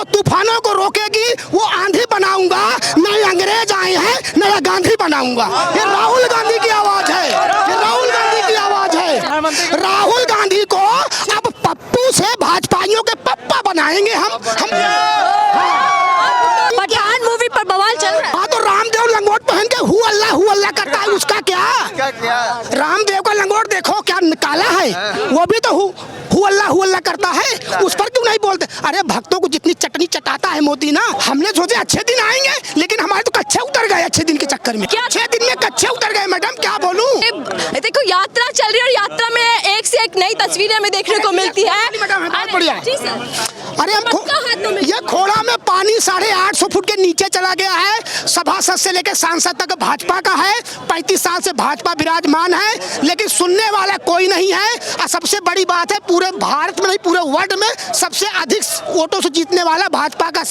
जो तूफानों को रोकेगी वो आंधी बनाऊंगा, नए अंग्रेज आए हैं नया गांधी बनाऊंगा। ये राहुल गांधी की आवाज है, ये राहुल गांधी की आवाज है। राहुल गांधी को अब पप्पू से भाजपाइयों के पप्पा बनाएंगे हम। पठान मूवी पर बवाल चल रहा है। हाँ, तो रामदेव लंगोट पहन के हु अल्लाह करता है, उसका क्या? रामदेव का लंगोट देखो क्या काला है, वो भी तो हु अल्लाह करता है, उस पर क्यों नहीं बोलते? अरे भक्तों को जितनी चटनी चटाता है मोदी ना, हमने सोचे अच्छे दिन आएंगे, लेकिन हमारे तो कच्चे उतर गए अच्छे दिन के चक्कर में। क्या 6 दिन में कच्चे उतर गए मैडम, क्या बोलूं? देखो यात्रा चल रही है और यात्रा में एक से एक नई तस्वीरें हमें देखने को मिलती है। बढ़िया। अरे हम ये खोड़ा में पानी 850 फुट के नीचे चला गया है। सभासद से लेकर सांसद तक भाजपा का है, 35 साल से भाजपा विराजमान है, लेकिन सुनने वाला कोई नहीं है। और सबसे बड़ी बात है, पूरे भारत में नहीं पूरे वर्ल्ड में सबसे अधिक वोटों से जीतने वाला भाजपा का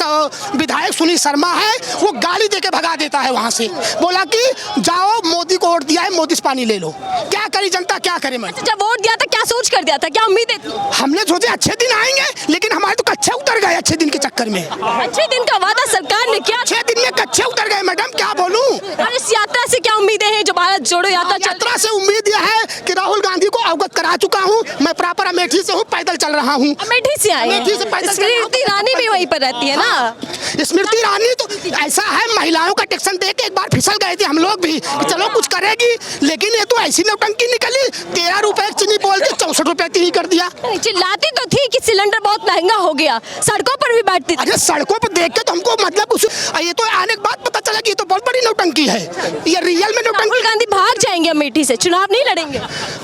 विधायक सुनील शर्मा है। वो गाली देके भगा देता है वहां से, बोला कि जाओ मोदी को वोट दिया है, मोदी से पानी ले लो। क्या करी जनता, क्या करे? मैं जब वोट दिया था क्या सोच कर दिया था, क्या उम्मीदें थी? हमने सोचे अच्छे दिन आएंगे, लेकिन हमारे तो कच्चे उतर गए अच्छे दिन के चक्कर में। अच्छे दिन का वादा सरकार ने किया, 6 दिन में कच्चे उतर गए मैडम, क्या बोलूं? और इस यात्रा से क्या उम्मीदें हैं जो भारत जोड़ो यात्रा से उम्मीद यह है कि राहुल गांधी को अवगत करा चुका हूं। मैं प्रॉपर अमेठी से हूं, पैदल चल रहा हूं। अमेठी से आए हैं। स्मृति ईरानी भी वहीं पर रहती है ना। स्मृति ईरानी तो ऐसा है, महिलाओं का टेक्शन दे के एक बार फिसल गए थे हम लोग भी कि चलो कुछ करेगी, लेकिन ये तो ऐसी नौटंकी निकली, 13 रुपए चीनी बोल के 64 रुपए चीनी कर दिया। चिल्लाती तो थी कि सिलेंडर बहुत महंगा हो गया, सड़कों पर भी बैठती थी। अरे सड़कों पर देख के तो हमको मतलब कुछ, ये तो आने के बाद पता चला कि ये तो बहुत बड़ी नौटंकी है, ये रियल में नौटंकी। राहुल गांधी भाग जाएंगे अमेठी से, चुनाव नहीं लड़ेंगे।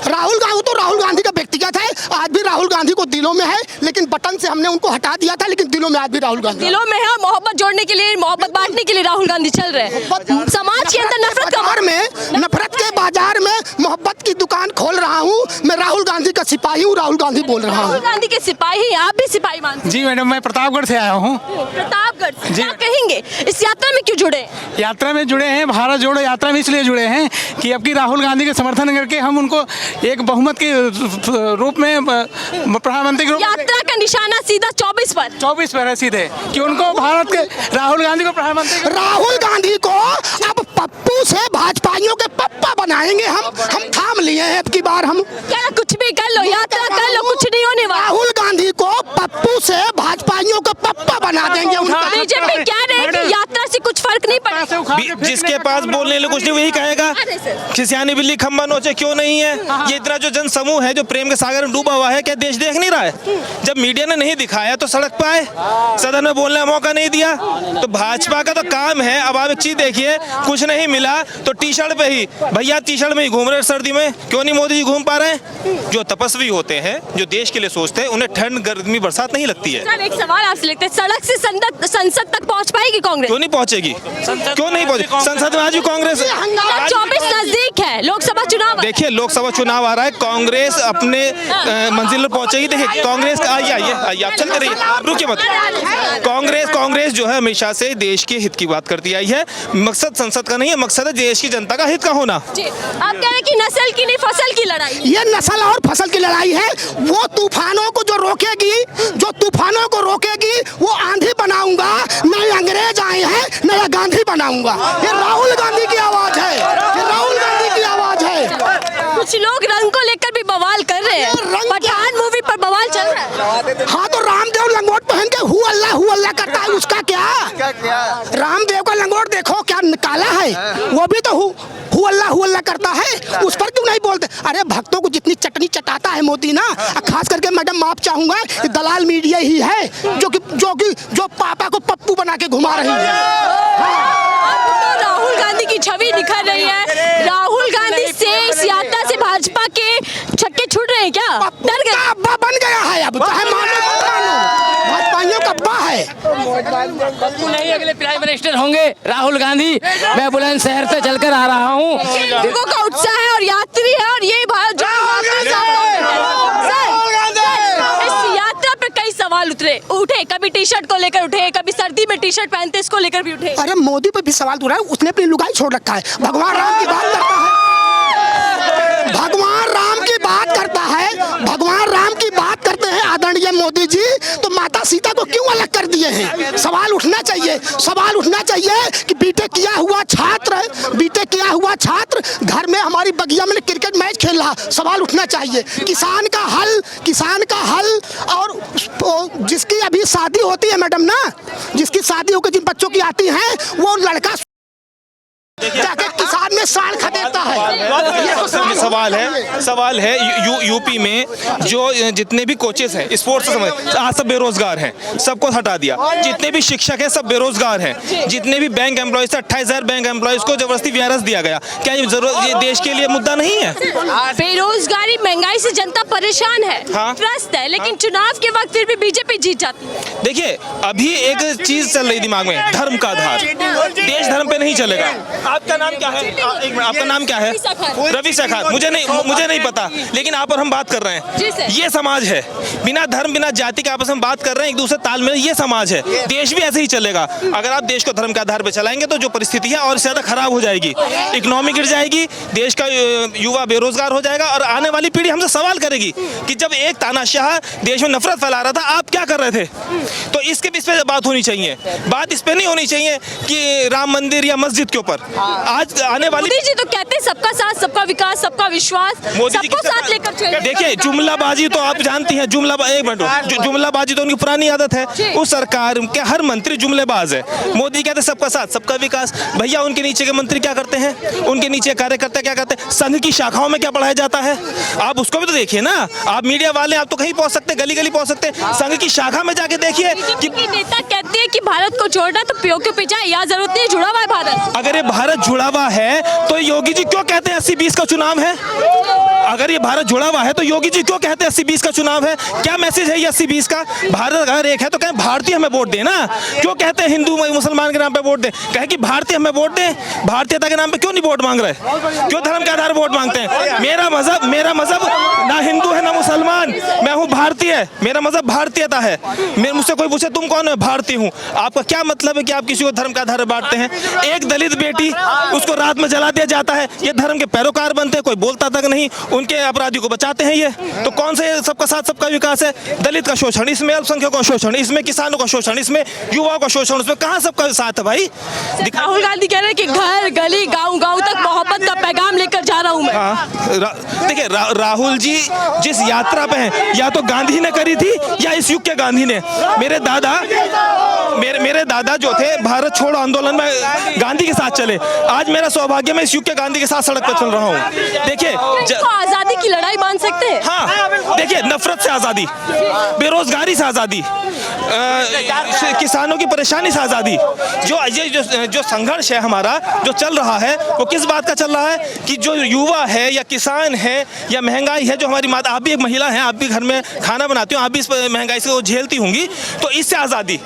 राहुल गांधी का व्यक्तिगत है, आज भी राहुल गांधी को दिलों में है, लेकिन बटन से हमने उनको हटा दिया था, लेकिन दिलों में आज भी राहुल गांधी दिलों में है। मोहब्बत जोड़ने के लिए, मोहब्बत बांटने के लिए राहुल गांधी चल रहे हैं। समाज के अंदर नफरत के बाजार में मोहब्बत की दुकान खोल रहा हूँ। मैं राहुल गांधी का सिपाही हूँ, राहुल गांधी बोल रहा हूँ। राहुल गांधी के सिपाही, आप भी सिपाही मानते हैं? जी मैडम, मैं प्रतापगढ़ से आया हूँ। प्रतापगढ़ से क्या कहेंगे, इस यात्रा में क्यों जुड़े? यात्रा में जुड़े हैं, भारत जोड़ो यात्रा में इसलिए जुड़े हैं कि अब की राहुल गांधी के समर्थन करके हम उनको एक बहुमत के रूप में प्रधानमंत्री के रूप में। यात्रा का निशाना सीधा 24 पर है सीधे, कि उनको भारत के राहुल गांधी को प्रधानमंत्री, राहुल गांधी को अब पप्पू से भाजपाइयों के पप्पा बनाएंगे हम थाम लिए हैं अब की बार। हम क्या कुछ भी कर लो, यात्रा कर लो, कुछ नहीं होने वाला। राहुल गांधी को पप्पू से भाजपाइयों के पप्पा बना देंगे। बीजेपी कह रहे हैं कि यात्रा से कुछ फर्क नहीं पड़ेगा। जिसके पास बोलने के लिए कुछ नहीं वही कहेगा, खिसियानी बिल्ली खंबा नोचे क्यों नहीं है। ये इतना जो जन समूह है जो प्रेम के सागर में डूबा हुआ है, क्या देश देख नहीं रहा है? जब मीडिया ने नहीं दिखाया तो सड़क पे आए, सदन में बोलने का मौका नहीं दिया। तो भाजपा का तो काम है। अब आप एक चीज देखिए, कुछ नहीं मिला तो टी शर्ट पे ही, भैया टी शर्ट में ही घूम रहे सर्दी में, क्यों नहीं मोदी जी घूम पा रहे हैं? जो तपस्वी होते हैं, जो देश के लिए सोचते हैं, उन्हें ठंड गर्मी बरसात नहीं लगती है। सर एक सवाल आपसे लेते हैं, सड़क से संसद तक पहुंच पाएगी कांग्रेस? क्यों नहीं पहुंचेगी, क्यों नहीं पहुंचेगी? संसद में आज भी कांग्रेस 24 नजदीक है, लोकसभा चुनाव। देखिए लोकसभा चुनाव आ रहा है, कांग्रेस अपने मंजिल पर पहुंचेगी। देखिए कांग्रेस का आइए आप चलते रहिए, रुकिए मत। कांग्रेस जो है हमेशा से देश के हित की बात करती आई है। मकसद संसद का नहीं है, मकसद है देश की जनता का हित का होना। आप कह रहे हैं कि नस्ल की नहीं फसल की लड़ाई, ये नस्ल और फसल की लड़ाई है। वो तूफानों को जो रोकेगी, जो तूफानों को रोकेगी वो आंधी बनाऊंगा, नए अंग्रेज आए हैं नया गांधी बनाऊंगा। ये राहुल गांधी की आवाज है, ये राहुल गांधी की आवाज है। कुछ लोग रंग को लेकर भी बवाल कर रहे हैं, पठान मूवी पर बवाल चल रहा है। हाँ, तो रामदेव लंगोट पहन के हु अल्लाह करता है, उसका क्या? रामदेव का लंगोट देखो क्या काला है, वो भी तो हु अल्लाह करता है, उस पर क्यों नहीं बोलते? अरे भक्तों को जितनी चटनी चटाता है मोदी ना, खास करके मैडम माफ चाहूंगा, दलाल मीडिया ही है जो पापा को पप्पू बना के घुमा रही है। तो राहुल गांधी की छवि निखर रही है। राहुल गांधी से इस यात्रा से भाजपा के छक्के छूट रहे हैं क्या? डर गए, अब्बा बन गया है, अब चाहे मानो मत मानो, भाजपाइयों का अब्बा है। पप्पू नहीं, अगले प्राइम मिनिस्टर होंगे राहुल गांधी। मैं बुलंदशहर से चलकर आ रहा हूँ। लोगों का उत्साह है और यात्री है, और ये भारत इस यात्रा पे कई सवाल उठे, कभी टी शर्ट को लेकर उठे, कभी सर्दी में टी शर्ट पहनते इसको लेकर भी उठे। अरे मोदी पे भी सवाल उठ रहा है, उसने अपनी लुगाई छोड़ रखा है, भगवान राम की बात करता है, भगवान राम की बात करता है, भगवान राम की बात करते हैं आदरणीय मोदी जी, तो माता सीता को क्यों अलग कर दिए हैं? सवाल उठना चाहिए कि बीटेक किया हुआ छात्र घर में हमारी बगिया में क्रिकेट मैच खेल रहा। सवाल उठना चाहिए। किसान का हल और जिसकी अभी शादी होती है मैडम ना, जिसकी शादी होकर जिन बच्चों की आती हैं, वो लड़का जाके किसान में साल खदेड़ता है। ये तो सवाल है यूपी में जो जितने भी कोचेस हैं स्पोर्ट्स से संबंधित आज सब बेरोजगार हैं, सबको हटा दिया। जितने भी शिक्षक हैं सब बेरोजगार हैं। जितने भी बैंक एम्प्लॉयज थे 28,000 बैंक एम्प्लॉयज को जबरदस्ती वीआरएस दिया गया। क्या ये देश के लिए मुद्दा नहीं है? बेरोजगारी महंगाई से जनता परेशान है, हाँ। त्रस्त है, लेकिन चुनाव के वक्त फिर भी बीजेपी जीत जाती है। देखिए अभी एक चीज चल रही दिमाग में, धर्म का आधार। देश धर्म पे नहीं चलेगा। आपका नाम क्या है? एक मिनट, आपका नाम क्या है? रवि शेखर। मुझे नहीं पता, लेकिन आप और हम बात कर रहे हैं। ये समाज है, बिना धर्म बिना जाति के आपस में बात कर रहे हैं, एक दूसरे तालमेल। ये समाज है, देश भी ऐसे ही चलेगा। अगर आप देश को धर्म के आधार पर चलाएंगे तो जो परिस्थिति है और ज्यादा खराब हो जाएगी, इकोनॉमी गिर जाएगी, देश का युवा बेरोजगार हो जाएगा और आने वाली पीढ़ी हमसे सवाल करेगी कि जब एक तानाशाह देश में नफरत फैला रहा था, आप क्या कर रहे थे? तो इस पे बात होनी चाहिए। बात इस पे नहीं होनी चाहिए कि राम मंदिर या मस्जिद के ऊपर। आज आने वाली मोदी जी तो कहते हैं सबका साथ सबका विकास सबका विश्वास, सबको साथ लेकर चलेंगे। देखिए जुमलाबाजी तो आप जानती हैं, जुमलाबाजी तो उनकी पुरानी आदत है। उस सरकार के हर मंत्री जुमलेबाज है। मोदी कहते सबका साथ सबका विकास। भैया उनके नीचे के मंत्री क्या करते हैं? उनके नीचे कार्यकर्ता क्या करते हैं? संघ की शाखाओं में क्या पढ़ाया जाता है? आप उसको भी तो देखिए ना। आप मीडिया वाले आप तो कहीं पहुंच सकते, गली गली पहुंच सकते, संघ की शाखा में जाके देखिए कि नेता कहते हैं कि भारत को छोड़ना तो पीओके पे जाए, यहाँ जरूरत नहीं, जुड़ा हुआ है भारत। अगर ये भारत जुड़ा हुआ है तो योगी जी क्यों कहते हैं 80-20 का चुनाव है? अगर ये भारत जुड़ा हुआ है तो योगी जी क्यों कहते हैं 80-20 का चुनाव है? क्या मैसेज है ये 80-20 का? भारत अगर एक है तो कहें भारतीय हमें वोट देना। क्यों कहते हैं हिंदू मुसलमान के नाम पे वोट दे? कहे कि भारतीय हमें वोट दे। भारतीयता के नाम पे क्यों नहीं वोट मांग रहे? क्यों धर्म के आधार वोट मांगते हैं? मेरा मजहब ना हिंदू है ना मुसलमान, मैं हूँ भारतीय। मेरा मजहब भारतीयता है। मुझसे कोई पूछे तुम कौन हो? भारतीय हूँ। आपका क्या मतलब है कि आप किसी को धर्म का आधार बांटते हैं? एक दलित बेटी उसको रात में जला दिया जाता है, ये धर्म के पैरोकार बनते हैं, कोई बोलता तक नहीं, उनके अपराधियों को बचाते हैं। ये तो कौन से सबका साथ सबका विकास है? दलित का शोषण इसमें, अल्पसंख्यकों का शोषण इसमें, किसानों का शोषण इसमें, युवाओं का शोषण उसमें, कहाँ सबका साथ है भाई? राहुल गांधी कह रहे हैं कि घर गली गांव तक मोहब्बत का पैगाम लेकर जा रहा हूं मैं। देखिए राहुल जी जिस यात्रा पे हैं, या तो गांधी ने करी थी या इस युग के गांधी ने। मेरे दादा जो थे भारत छोड़ो आंदोलन में गांधी के साथ चले। आज मेरा सौभाग्य मैं इस युग के गांधी के साथ सड़क पर चल रहा हूँ। देखिए आजादी की लड़ाई मान सकते हैं। हाँ देखिए, नफरत से आजादी, बेरोजगारी से आजादी, किसानों की परेशानी से आजादी। जो संघर्ष है हमारा जो चल रहा है वो किस बात का चल रहा है कि जो युवा है या किसान है या महंगाई है, जो हमारी माता, आप भी एक महिला हैं, आप भी घर में खाना बनाती हो, आप भी इस महंगाई से झेलती होंगी, तो इससे आजादी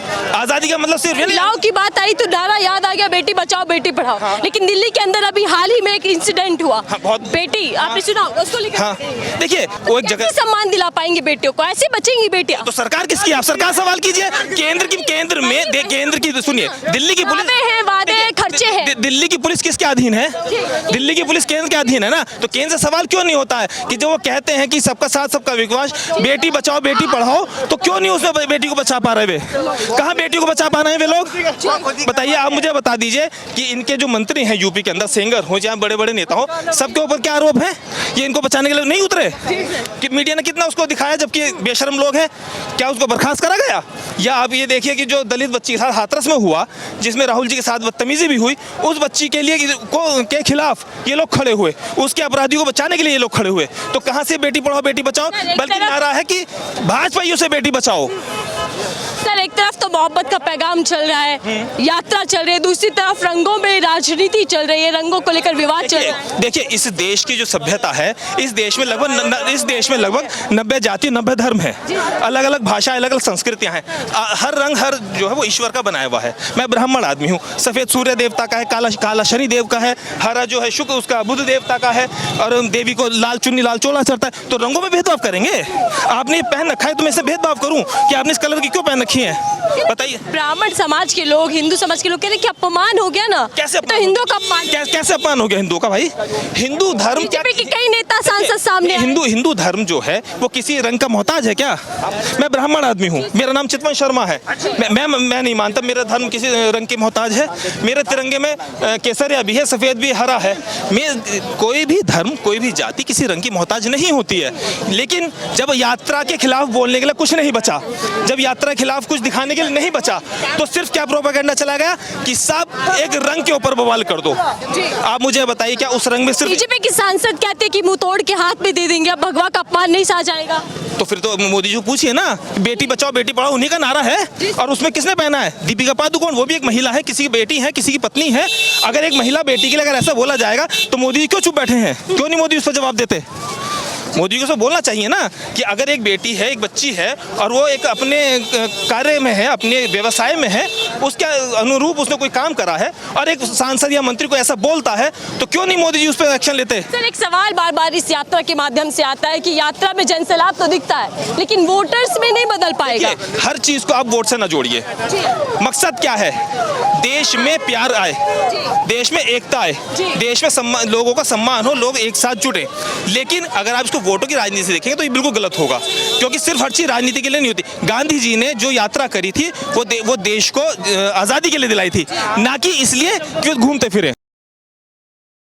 का मतलब सिर्फ बदलाव की बात आई तो नारा याद आ गया, बेटी बचाओ बेटी पढ़ाओ। हाँ। लेकिन दिल्ली के अंदर अभी हाल ही में एक इंसिडेंट हुआ। हाँ, बहुत बेटी आपने सुना उसको लेकर। हाँ। देखिए वो एक जगह सम्मान दिला पाएंगे बेटियों को, ऐसे बचेंगी बेटियां। तो सरकार किसकी? आप सरकार सवाल कीजिए। केंद्र की सुनिए, दिल्ली की पुलिस है, वादे खर्चे हैं। दिल्ली की पुलिस किसके अधीन है? दिल्ली की पुलिस केंद्र के अधीन है ना। तो केंद्र से सवाल क्यों नहीं होता है कि जो वो कहते हैं कि सबका साथ सबका विकास, बेटी बचाओ बेटी पढ़ाओ, तो क्यों नहीं उसमें बेटी को बचा पा रहे वे? कहाँ बेटी को बचा पा रहे हैं वे लोग? बताइए, आप मुझे बता दीजिए कि इनके जो मंत्री हैं यूपी के अंदर, सेंगर हो या बड़े बड़े नेता हो, सबके ऊपर क्या आरोप है? ये इनको बचाने के लिए नहीं उतरे कि मीडिया ने कितना उसको दिखाया, जबकि बेशर्म लोग हैं। क्या उसको बर्खास्त करा गया? या आप ये देखिए कि जो दलित बच्ची के साथ हाथरस में हुआ, जिसमें राहुल जी के साथ बदतमीजी भी हुई, उस बच्ची के लिए के खिलाफ ये लोग खड़े हुए, उसके अपराधियों को बचाने के लिए ये लोग खड़े हुए। तो कहाँ से बेटी पढ़ाओ बेटी बचाओ, बल्कि नारा है कि भाजपाइयों से बेटी बचाओ। सर एक तरफ तो मोहब्बत का पैगाम चल रहा है, यात्रा चल रही है, दूसरी तरफ रंगों में राजनीति चल रही है, रंगों को लेकर विवाद चल रहा है। देखिए इस देश की जो सभ्यता है, इस देश में लगभग 90 जाति 90 धर्म है, अलग अलग भाषा, अलग अलग संस्कृतियां हैं। हर रंग हर जो है वो ईश्वर का बनाया हुआ है। मैं ब्राह्मण आदमी हूँ, सफेद सूर्य देवता का है, काला शनि देव का है, हरा जो है शुक्र उसका बुध देवता का है, और देवी को लाल चुन्नी लाल चोला चढ़ता है। तो रंगों में भेदभाव करेंगे? आपने ये पहन रखा है तो मैं इसे भेदभाव करूं कि आपने इस कलर की क्यों पहन रखी है? बताइए। ब्राह्मण समाज के लोग, हिंदू समाज के लोग कह रहे हैं कि अपमान हो गया ना। कैसे तो हिंदुओं का अपमान? कैसे अपमान हो गया हिंदुओं का? भाई हिंदू धर्म बीजेपी के कई नेता बता सांसद सामने आए। हिंदू धर्म जो है वो किसी रंग का मोहताज है क्या? मैं ब्राह्मण आदमी हूँ, मेरा नाम चितवन शर्मा है। मैं नहीं मानता मेरा धर्म किसी रंग के मोहताज है। मेरे तिरंगे में केसरिया भी है, सफेद भी, हरा है। कोई भी धर्म, कोई भी जाति किसी रंग की मोहताज नहीं होती है। लेकिन जब यात्रा के खिलाफ बोलने के लिए कुछ नहीं बचा, जब यात्रा के खिलाफ कुछ दिखाने के लिए नहीं बचा, तो सिर्फ क्या प्रोपेगेंडा चला गया कि सब एक रंग के ऊपर बवाल कर दो। आप मुझे बताइए क्या उस रंग में सिर्फ बीजेपी के सांसद कहते हैं कि मुंह तोड़ के हाथ में दे देंगे, अब भगवा का अपमान नहीं सहा जाएगा। तो फिर तो मोदी जी को पूछिए ना, बेटी बचाओ बेटी पढ़ाओ उन्हीं का नारा है। और उसमें किसने पहना है? दीपिका पादुकोण, वो भी एक महिला है, किसी की बेटी है, किसी की पत्नी है। अगर एक महिला बेटी के लिए अगर ऐसा बोला जाएगा तो मोदी जी क्यों चुप बैठे हैं? क्यों नहीं मोदी उस पर जवाब देते? मोदी को तो बोलना चाहिए ना कि अगर एक बेटी है, एक बच्ची है और वो एक अपने कार्य में है, अपने व्यवसाय में है, उसके अनुरूप उसने कोई काम करा है और एक सांसद या मंत्री को ऐसा बोलता है, तो क्यों नहीं मोदी जी उस पर एक्शन लेते? सर, एक सवाल बार बार इस यात्रा के माध्यम से आता है कि यात्रा में जनसैलाब तो दिखता है लेकिन वोटर्स में नहीं बदल पाएगा। हर चीज को आप वोट से ना जोड़िए। मकसद क्या है? देश में प्यार आए, देश में एकता आए, देश में लोगों का सम्मान हो, लोग एक साथ जुटे। लेकिन अगर आप इसको वोटों की राजनीति से देखेंगे तो ये बिल्कुल गलत होगा, क्योंकि सिर्फ हर चीज राजनीति के लिए नहीं होती। गांधी जी ने जो यात्रा करी थी वो देश को आज़ादी के लिए दिलाई थी, ना कि इसलिए कि वो घूमते फिरे।